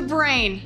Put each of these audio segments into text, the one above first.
brain.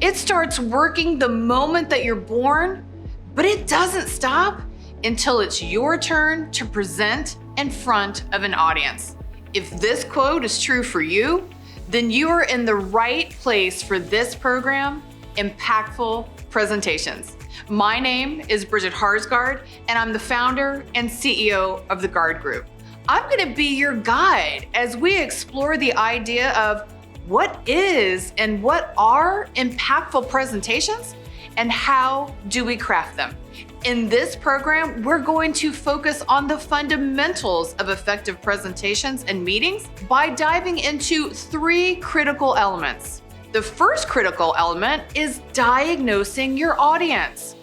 It starts working the moment that you're born, but it doesn't stop until it's your turn to present in front of an audience. If this quote is true for you, then you are in the right place for this program, Impactful Presentations. My name is Bridget Harsgaard, and I'm the founder and CEO of the GAARD Group. I'm gonna be your guide as we explore the idea of what is and what are impactful presentations and how do we craft them. In this program, we're going to focus on the fundamentals of effective presentations and meetings by diving into 3 critical elements. The first critical element is diagnosing your audience.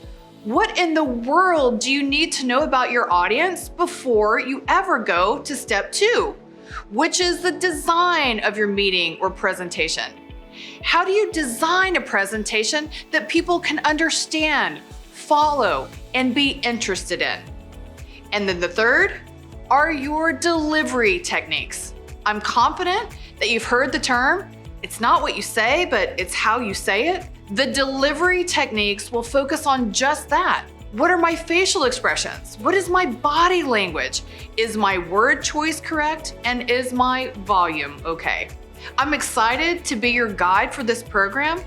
What in the world do you need to know about your audience before you ever go to step 2, which is the design of your meeting or presentation? How do you design a presentation that people can understand, follow, and be interested in? And then the third are your delivery techniques. I'm confident that you've heard the term, it's not what you say, but it's how you say it. The delivery techniques will focus on just that. What are my facial expressions? What is my body language? Is my word choice correct? And is my volume okay? I'm excited to be your guide for this program.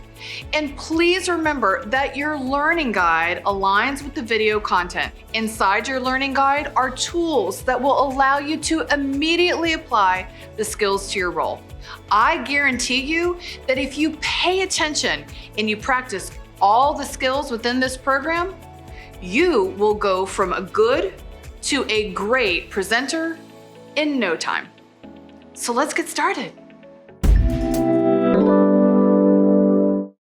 And please remember that your learning guide aligns with the video content. Inside your learning guide are tools that will allow you to immediately apply the skills to your role. I guarantee you that if you pay attention and you practice all the skills within this program, you will go from a good to a great presenter in no time. So let's get started.